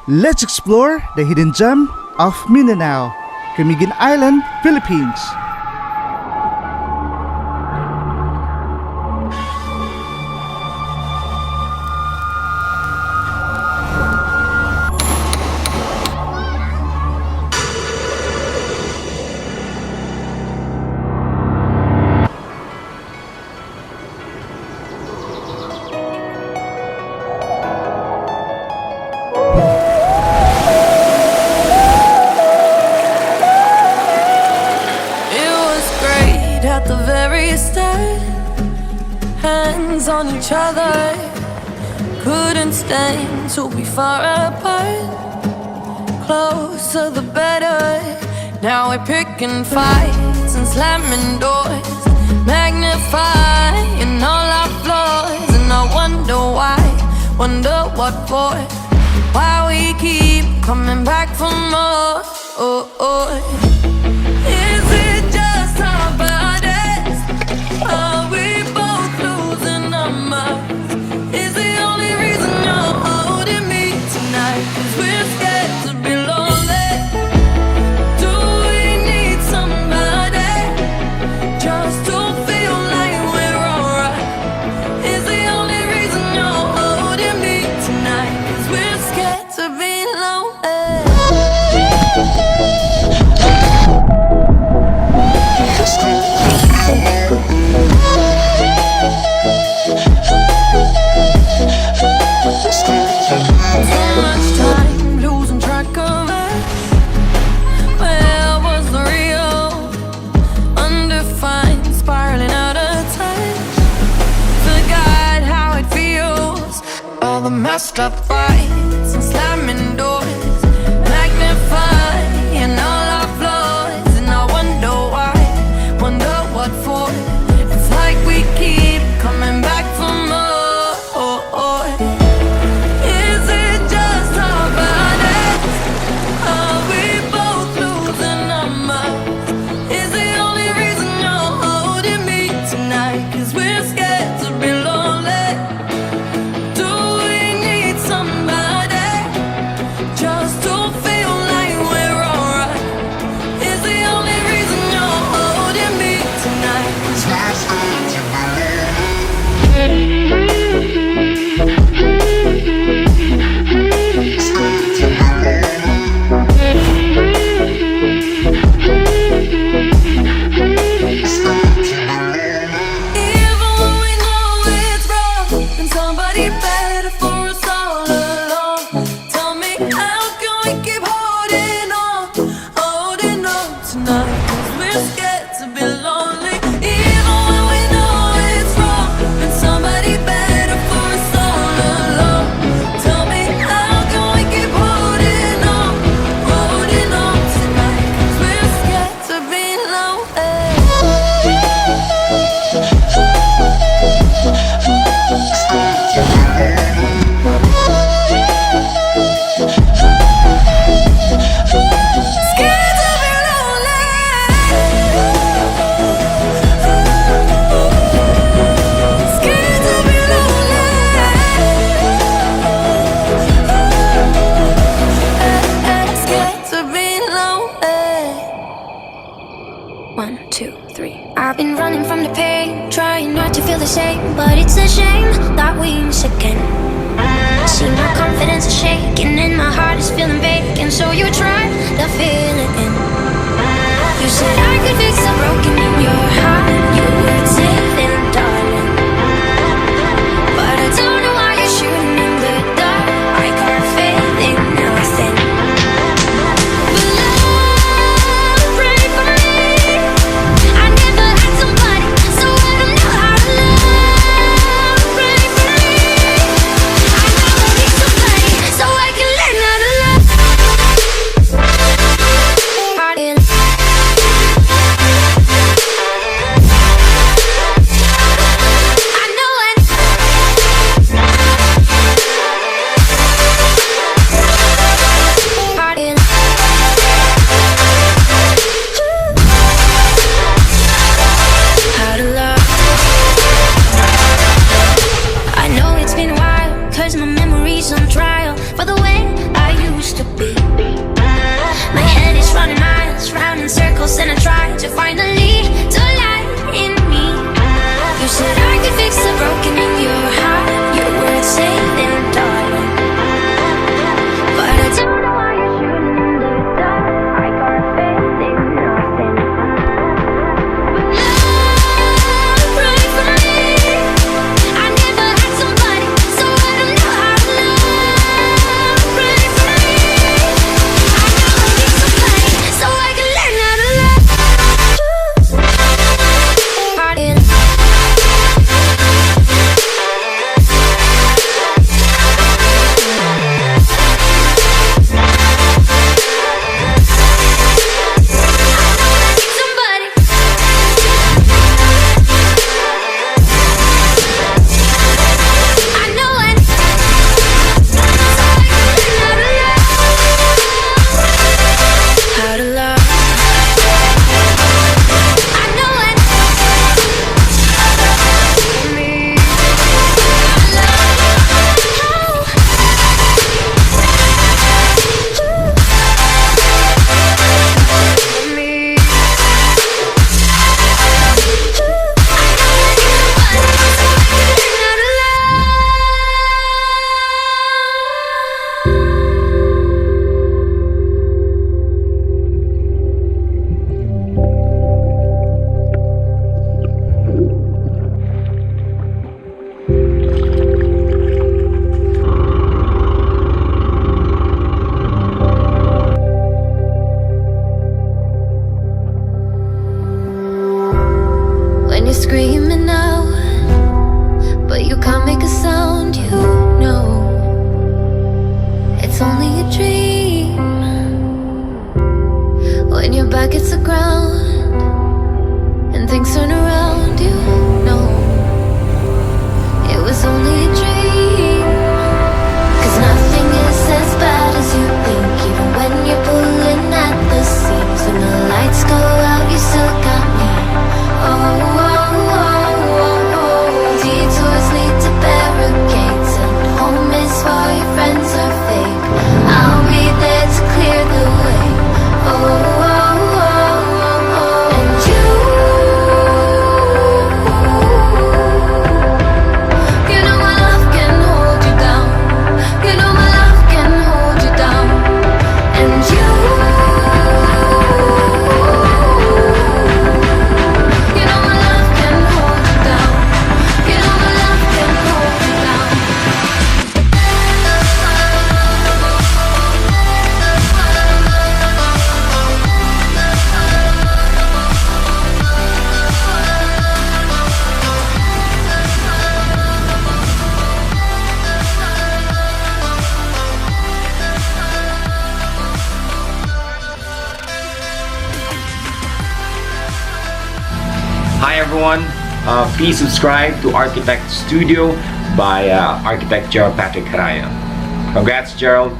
Let's explore the hidden gem of Minadanao, Camiguin Island, Philippines. At the very start, hands on each other, couldn't stand to be far apart. Closer the better. Now we're picking fights and slamming doors, magnifying all our flaws. And I wonder why, wonder what for, why we keep coming back for more. Is it just our bodies? Are we both losing our minds? Is the only reason you're holding me tonight 'cause we're scared to be lonely? Do we need somebody just to feel like we're alright? Is the only reason you're holding me tonight 'cause we're scared to be lonely? So much time losing track of it. Where was the real? Undefined, spiraling out of touch. Forgot how it feels. All the messed up fights and slamming doors, magnifying all our flaws. And I wonder why, wonder what for. It's like we keep coming back for more. Is it just our bodies? Are we both losing our minds? Is the only reason you're holding me tonight 'cause we're scared to be lonely? Do we need somebody just to feel like we're alright? Is the only reason you're holding me tonight 'cause we're scared to be lonely? Even when we know it's wrong, and somebody better for us all along. Tell me, how can we keep holding on tonight? 'Cause we're scared to be lonely. Even when we know it's wrong, and somebody better for us all along. Tell me, how can we keep holding on tonight? 'Cause we're scared to be lonely. Scared to be lonely. Scared to be lonely. Scared to be lonely. 1, 2, 3. I've been running from the pain, trying not to feel the same, but it's a shame that we miss again. See, my confidence is shaking and my heart is feeling vacant. So you tried to fill it in. You said I could fix the broken in your heart. You were saying, darling, but I don't know why you're shooting in the dark. I got faith in nothing. But love, pray for me. I never had somebody, so I don't know how to love. Pray for me. I never need somebody. ground and things turn around, you know it was only a dream. 'Cause nothing is as bad as you think, even when you're pulling at the seams. When the lights go out, you still got me. Oh, oh, oh, oh, oh. Detours lead to barricades, and home is for your friends are fake. I'll be there to clear the way. Oh, oh, oh, oh, oh. And you know my love can hold you down. You know my love can hold you down. And you know my love can hold you down. You know my love can hold you down. Hi everyone, please subscribe to Architect Studio by architect Gerald Patrick Haraya. Congrats Gerald,